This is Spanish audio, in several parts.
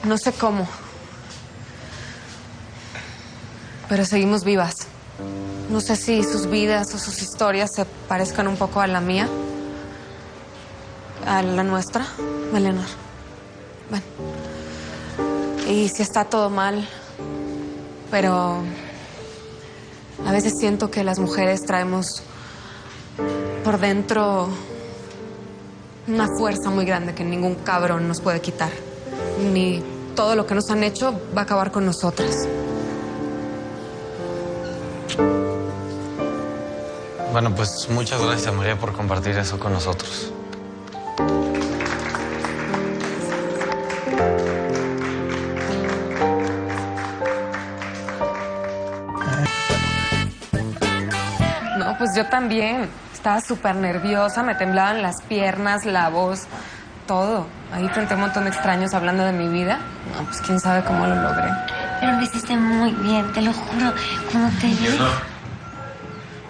No sé cómo, pero seguimos vivas. No sé si sus vidas o sus historias se parezcan un poco a la mía, a la nuestra, Eleanor. Bueno, y si está todo mal, pero a veces siento que las mujeres traemos por dentro una fuerza muy grande que ningún cabrón nos puede quitar. Ni todo lo que nos han hecho va a acabar con nosotras. Bueno, pues muchas gracias, María, por compartir eso con nosotros. No, pues yo también. Estaba súper nerviosa, me temblaban las piernas, la voz, todo. Ahí frente a un montón de extraños hablando de mi vida. No, pues quién sabe cómo lo logré. Pero lo hiciste muy bien, te lo juro. Cuando te vi...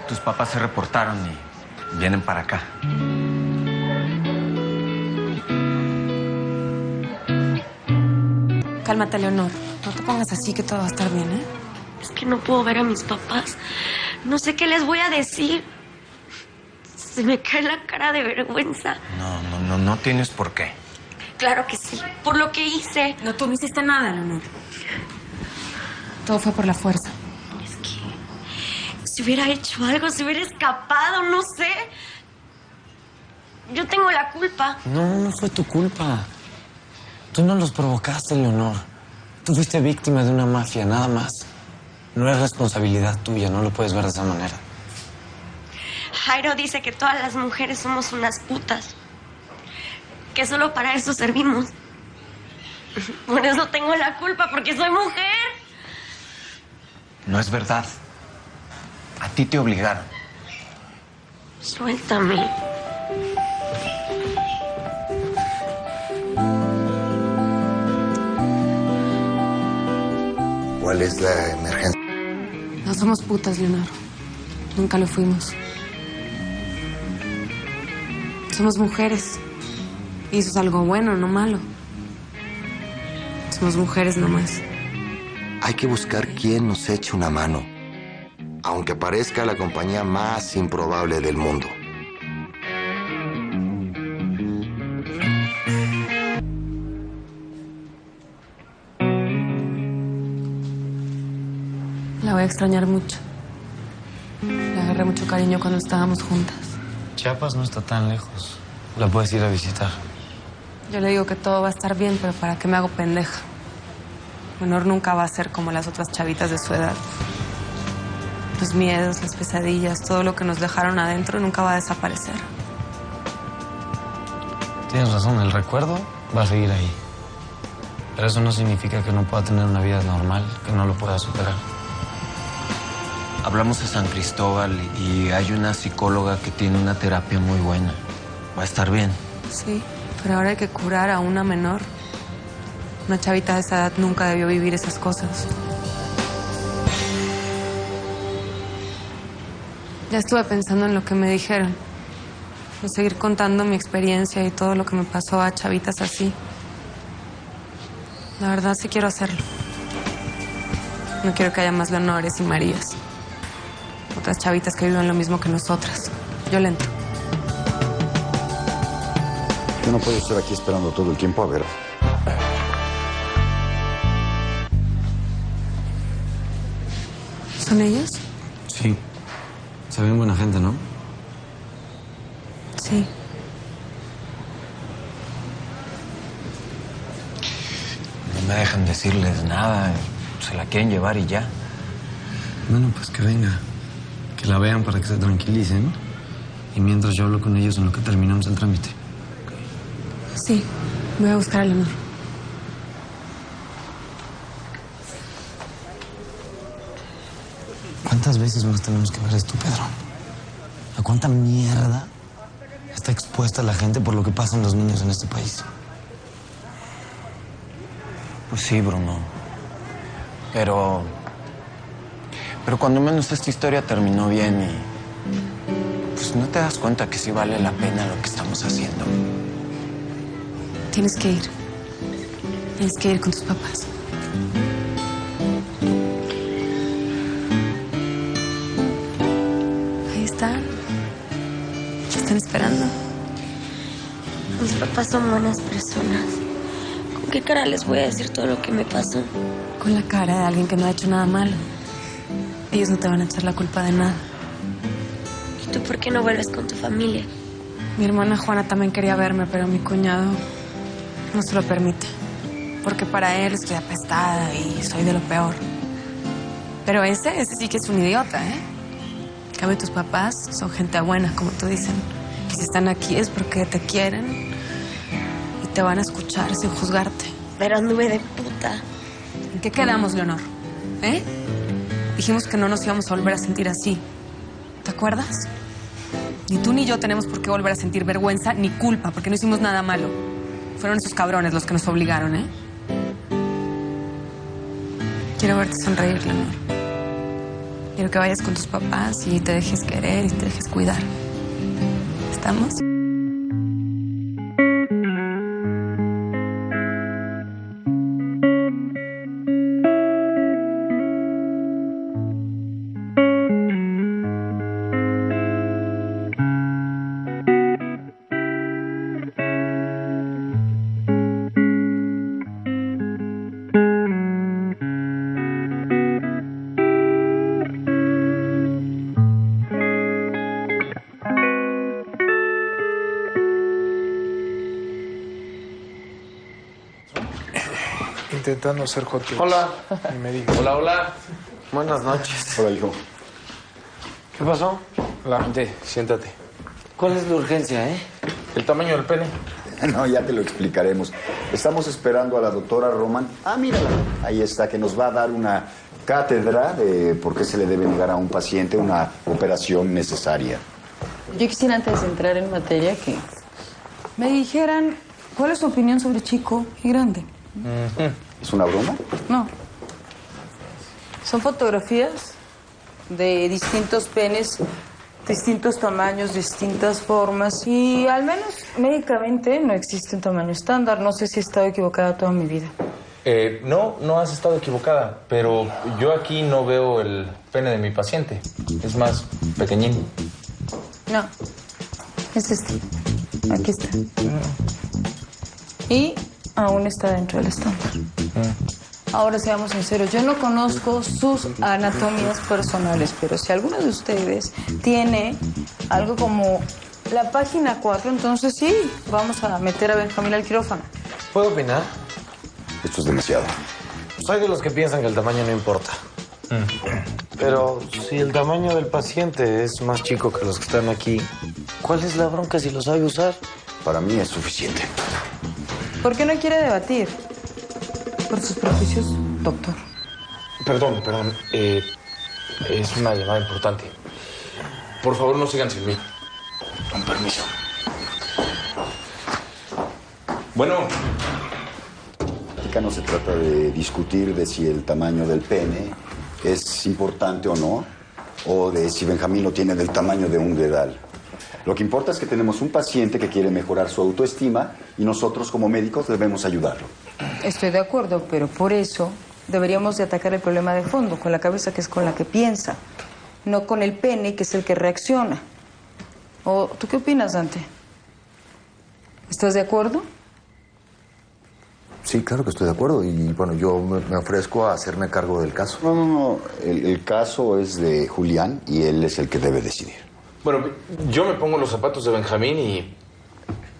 Tus papás se reportaron y vienen para acá. Cálmate, Leonor. No te pongas así, que todo va a estar bien, ¿eh? Es que no puedo ver a mis papás. No sé qué les voy a decir. Se me cae la cara de vergüenza. No tienes por qué. Claro que sí, por lo que hice. No, tú no hiciste nada, Leonor. Todo fue por la fuerza. Es que si hubiera hecho algo, si hubiera escapado, no sé. Yo tengo la culpa. No fue tu culpa. Tú no los provocaste, Leonor. Tú fuiste víctima de una mafia, nada más. No es responsabilidad tuya, no lo puedes ver de esa manera. Jairo dice que todas las mujeres somos unas putas. Que solo para eso servimos. Por eso tengo la culpa, porque soy mujer. No es verdad. A ti te obligaron. Suéltame. ¿Cuál es la emergencia? No somos putas, Leonor. Nunca lo fuimos. Somos mujeres. Y eso es algo bueno, no malo. Somos mujeres nomás. Hay que buscar quién nos eche una mano, aunque parezca la compañía más improbable del mundo. La voy a extrañar mucho. Le agarré mucho cariño cuando estábamos juntas. Chiapas no está tan lejos. La puedes ir a visitar. Yo le digo que todo va a estar bien, pero ¿para qué me hago pendeja? Leonor nunca va a ser como las otras chavitas de su edad. Los miedos, las pesadillas, todo lo que nos dejaron adentro nunca va a desaparecer. Tienes razón, el recuerdo va a seguir ahí. Pero eso no significa que no pueda tener una vida normal, que no lo pueda superar. Hablamos de San Cristóbal y hay una psicóloga que tiene una terapia muy buena. Va a estar bien. Sí, pero ahora hay que curar a una menor. Una chavita de esa edad nunca debió vivir esas cosas. Ya estuve pensando en lo que me dijeron. En seguir contando mi experiencia y todo lo que me pasó a chavitas así. La verdad sí quiero hacerlo. No quiero que haya más Leonores y Marías. Otras chavitas que vivan lo mismo que nosotras. Yo le entro. Yo no puedo estar aquí esperando todo el tiempo a ver. ¿Son ellos? Sí. Se ven buena gente, ¿no? Sí. No me dejan decirles nada. Se la quieren llevar y ya. Bueno, pues que venga. Que la vean para que se tranquilicen. Y mientras yo hablo con ellos en lo que terminamos el trámite. Sí. Voy a buscar a Leonor. ¿Cuántas veces más tenemos que ver esto, Pedro? ¿A cuánta mierda está expuesta la gente por lo que pasan los niños en este país? Pues sí, Bruno. Pero cuando menos esta historia terminó bien y... Pues no te das cuenta que sí vale la pena lo que estamos haciendo. Tienes que ir. Tienes que ir con tus papás. Ahí están. Te están esperando. Mis papás son buenas personas. ¿Con qué cara les voy a decir todo lo que me pasó? Con la cara de alguien que no ha hecho nada malo. Ellos no te van a echar la culpa de nada. ¿Y tú por qué no vuelves con tu familia? Mi hermana Juana también quería verme, pero mi cuñado no se lo permite. Porque para él estoy apestada y soy de lo peor. Pero ese sí que es un idiota, ¿eh? En cambio, tus papás son gente buena, como tú dicen. Y si están aquí es porque te quieren y te van a escuchar sin juzgarte. Pero anduve de puta. ¿En qué quedamos, Leonor? ¿Eh? Dijimos que no nos íbamos a volver a sentir así. ¿Te acuerdas? Ni tú ni yo tenemos por qué volver a sentir vergüenza ni culpa, porque no hicimos nada malo. Fueron esos cabrones los que nos obligaron, ¿eh? Quiero verte sonreír, Leonor. Quiero que vayas con tus papás y te dejes querer y te dejes cuidar. ¿Estamos? Intentando ser hot. Hola. Y me dijo. Hola, hola. Buenas noches. Hola, hijo. ¿Qué pasó? Hola. Vente, siéntate. ¿Cuál es la urgencia, eh? El tamaño del pene. No, ya te lo explicaremos. Estamos esperando a la doctora Roman. Ah, mírala. Ahí está, que nos va a dar una cátedra de por qué se le debe negar a un paciente una operación necesaria. Yo quisiera, antes de entrar en materia, que me dijeran cuál es su opinión sobre chico y grande. ¿Es una broma? No. Son fotografías de distintos penes, distintos tamaños, distintas formas. Y al menos médicamente no existe un tamaño estándar. No sé si he estado equivocada toda mi vida. No has estado equivocada, pero yo aquí no veo el pene de mi paciente. Es más pequeñín. No. Es este. Aquí está. Y aún está dentro del estándar. Ahora seamos sinceros, yo no conozco sus anatomías personales, pero si alguno de ustedes tiene algo como la página 4, entonces sí, vamos a meter a Benjamín al quirófano. ¿Puedo opinar? Esto es demasiado. Soy de los que piensan que el tamaño no importa. Pero si el tamaño del paciente es más chico que los que están aquí, ¿cuál es la bronca si lo sabe usar? Para mí es suficiente. ¿Por qué no quiere debatir? ¿Por sus prejuicios, doctor? Perdón. Es una llamada importante. Por favor, no sigan sin mí. Con permiso. Bueno. Acá no se trata de discutir de si el tamaño del pene es importante o no, o de si Benjamín lo tiene del tamaño de un dedal. Lo que importa es que tenemos un paciente que quiere mejorar su autoestima y nosotros como médicos debemos ayudarlo. Estoy de acuerdo, pero por eso deberíamos de atacar el problema de fondo, con la cabeza, que es con la que piensa, no con el pene, que es el que reacciona. ¿O tú qué opinas, Dante? ¿Estás de acuerdo? Sí, claro que estoy de acuerdo y bueno, yo me ofrezco a hacerme cargo del caso. No. El caso es de Julián y él es el que debe decidir. Bueno, yo me pongo los zapatos de Benjamín y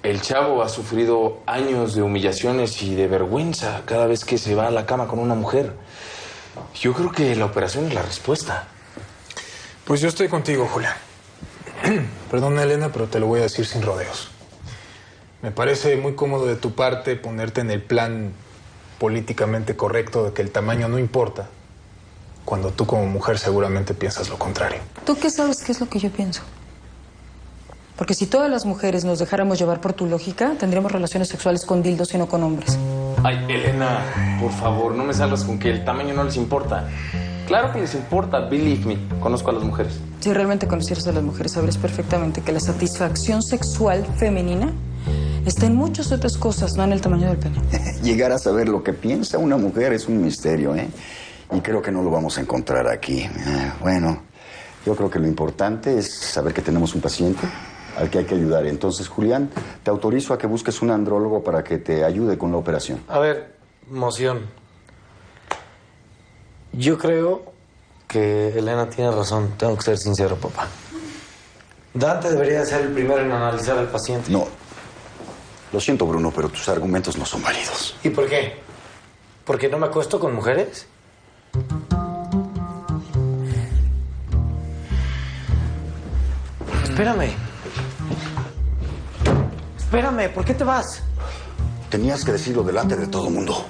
el chavo ha sufrido años de humillaciones y de vergüenza cada vez que se va a la cama con una mujer. Yo creo que la operación es la respuesta. Pues yo estoy contigo, Julián. Perdona, Elena, pero te lo voy a decir sin rodeos. Me parece muy cómodo de tu parte ponerte en el plan políticamente correcto de que el tamaño no importa, cuando tú como mujer seguramente piensas lo contrario. ¿Tú qué sabes qué es lo que yo pienso? Porque si todas las mujeres nos dejáramos llevar por tu lógica, tendríamos relaciones sexuales con dildos y no con hombres. Ay, Elena, por favor, no me salgas con que el tamaño no les importa. Claro que les importa, believe me. Conozco a las mujeres. Si realmente conocieras a las mujeres, sabrías perfectamente que la satisfacción sexual femenina Está en muchas otras cosas, no en el tamaño del pene. Llegar a saber lo que piensa una mujer es un misterio, ¿eh? Y creo que no lo vamos a encontrar aquí. Bueno, yo creo que lo importante es saber que tenemos un paciente al que hay que ayudar. Entonces, Julián, te autorizo a que busques un andrólogo para que te ayude con la operación. A ver, moción. Yo creo que Elena tiene razón. Tengo que ser sincero, papá. Dante debería ser el primero en analizar al paciente. No. Lo siento, Bruno, pero tus argumentos no son válidos. ¿Y por qué? ¿Porque no me acuesto con mujeres? Espérame. Espérame, ¿por qué te vas? Tenías que decirlo delante de todo el mundo.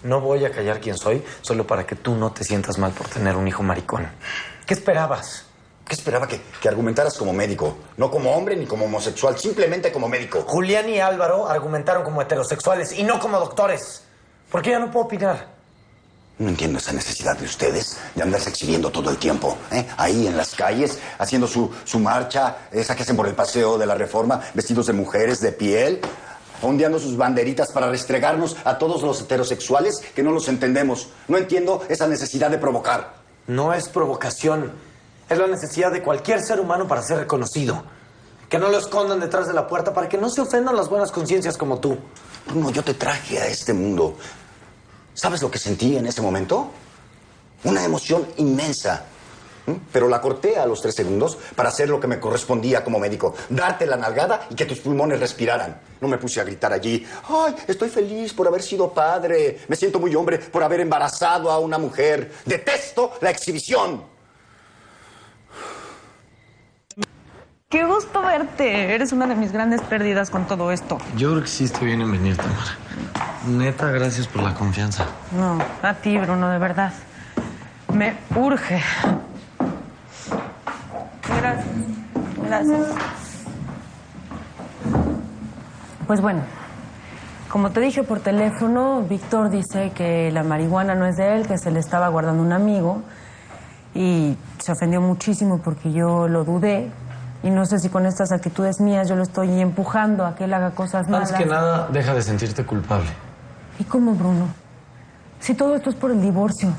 No voy a callar quién soy, solo para que tú no te sientas mal por tener un hijo maricón. ¿Qué esperabas? ¿Qué esperaba? Que argumentaras como médico. No como hombre ni como homosexual, simplemente como médico. Julián y Álvaro argumentaron como heterosexuales y no como doctores. ¿Por qué yo no puedo opinar? No entiendo esa necesidad de ustedes de andarse exhibiendo todo el tiempo, ¿eh? Ahí en las calles, haciendo su marcha, esa que hacen por el Paseo de la Reforma, vestidos de mujeres, de piel, ondeando sus banderitas para restregarnos a todos los heterosexuales que no los entendemos. No entiendo esa necesidad de provocar. No es provocación. Es la necesidad de cualquier ser humano para ser reconocido. Que no lo escondan detrás de la puerta para que no se ofendan las buenas conciencias como tú. Bruno, yo te traje a este mundo. ¿Sabes lo que sentí en ese momento? Una emoción inmensa. Pero la corté a los 3 segundos para hacer lo que me correspondía como médico. Darte la nalgada y que tus pulmones respiraran. No me puse a gritar allí. ¡Ay, estoy feliz por haber sido padre! Me siento muy hombre por haber embarazado a una mujer. ¡Detesto la exhibición! Qué gusto verte. Eres una de mis grandes pérdidas con todo esto. Yo creo que sí está bien en venir, Tamara. Neta, gracias por la confianza. No, a ti, Bruno, de verdad. Me urge. Gracias. Gracias. Pues bueno, como te dije por teléfono, Víctor dice que la marihuana no es de él, que se le estaba guardando un amigo. Y se ofendió muchísimo porque yo lo dudé. Y no sé si con estas actitudes mías yo lo estoy empujando a que él haga cosas malas. Antes que nada, deja de sentirte culpable. ¿Y cómo, Bruno? Si todo esto es por el divorcio.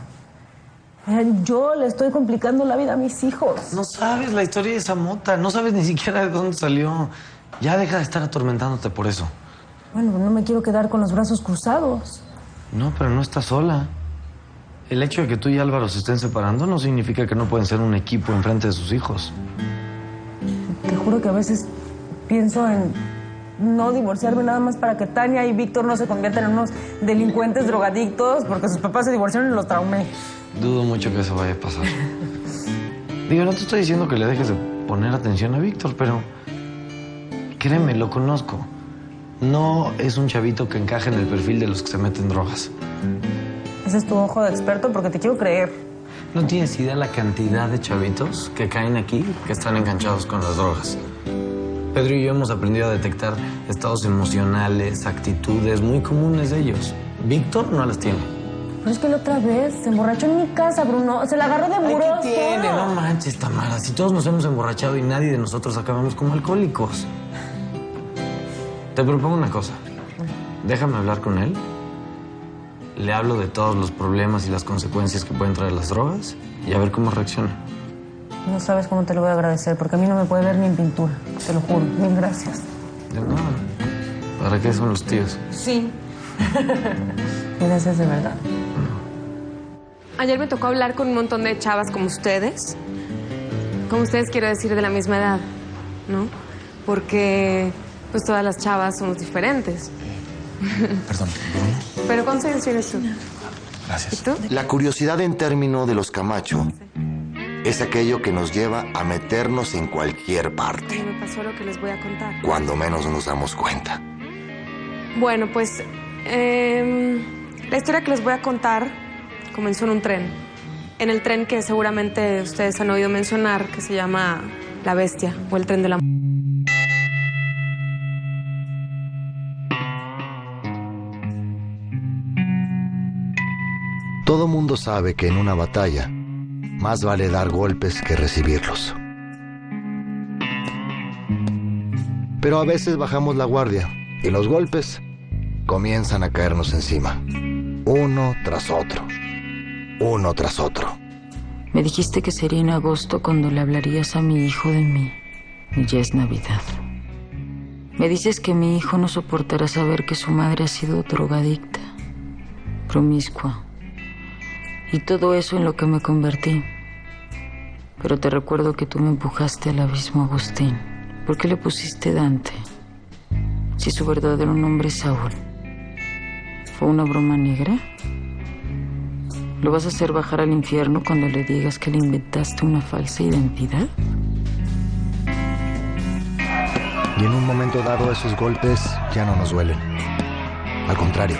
Yo le estoy complicando la vida a mis hijos. No sabes la historia de esa mota. No sabes ni siquiera de dónde salió. Ya deja de estar atormentándote por eso. Bueno, no me quiero quedar con los brazos cruzados. No, pero no estás sola. El hecho de que tú y Álvaro se estén separando no significa que no pueden ser un equipo enfrente de sus hijos. Te juro que a veces pienso en no divorciarme nada más para que Tania y Víctor no se conviertan en unos delincuentes drogadictos porque sus papás se divorciaron y los traumé. Dudo mucho que eso vaya a pasar. Digo, no te estoy diciendo que le dejes de poner atención a Víctor, pero créeme, lo conozco. No es un chavito que encaje en el perfil de los que se meten drogas. Ese es tu ojo de experto porque te quiero creer. No tienes idea la cantidad de chavitos que caen aquí que están enganchados con las drogas. Pedro y yo hemos aprendido a detectar estados emocionales, actitudes muy comunes de ellos. Víctor no las tiene. Pero es que la otra vez se emborrachó en mi casa, Bruno. Se la agarró de muroso. ¿Qué tiene? No manches, Tamara. Si todos nos hemos emborrachado y nadie de nosotros acabamos como alcohólicos. Te propongo una cosa. Déjame hablar con él. Le hablo de todos los problemas y las consecuencias que pueden traer las drogas y a ver cómo reacciona. No sabes cómo te lo voy a agradecer, porque a mí no me puede ver ni en pintura. Te lo juro. Mil gracias. De nada. ¿Para qué son los tíos? Sí. Gracias de verdad. Ayer me tocó hablar con un montón de chavas como ustedes. Como ustedes quiero decir de la misma edad, ¿no? Porque pues todas las chavas somos diferentes. Perdón, Bruno. ¿Pero cuántos años tienes tú? Gracias. ¿Y tú? La curiosidad en término de los Camacho es aquello que nos lleva a meternos en cualquier parte, Me pasó lo que les voy a contar. cuando menos nos damos cuenta. Bueno, pues la historia que les voy a contar comenzó en un tren. En el tren que seguramente ustedes han oído mencionar, que se llama La Bestia o el Tren de la... Todo mundo sabe que en una batalla más vale dar golpes que recibirlos. Pero a veces bajamos la guardia Y los golpes comienzan a caernos encima. Uno tras otro. Uno tras otro. Me dijiste que sería en agosto cuando le hablarías a mi hijo de mí. Y ya es Navidad. Me dices que mi hijo no soportará saber que su madre ha sido drogadicta, promiscua. Y todo eso en lo que me convertí. Pero te recuerdo que tú me empujaste al abismo, Agustín. ¿Por qué le pusiste Dante? Si su verdadero nombre es Saúl. ¿Fue una broma negra? ¿Lo vas a hacer bajar al infierno cuando le digas que le inventaste una falsa identidad? Y en un momento dado esos golpes ya no nos duelen. Al contrario,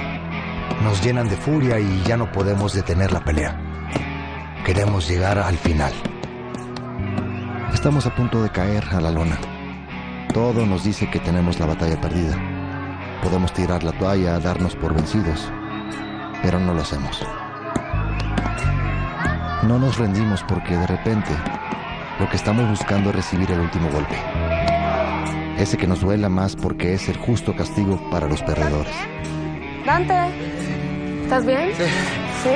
nos llenan de furia y ya no podemos detener la pelea. Queremos llegar al final. Estamos a punto de caer a la lona. Todo nos dice que tenemos la batalla perdida. Podemos tirar la toalla, darnos por vencidos, pero no lo hacemos. No nos rendimos porque de repente lo que estamos buscando es recibir el último golpe. Ese que nos duela más porque es el justo castigo para los perdedores. Dante, ¿estás bien? Sí. ¿Sí?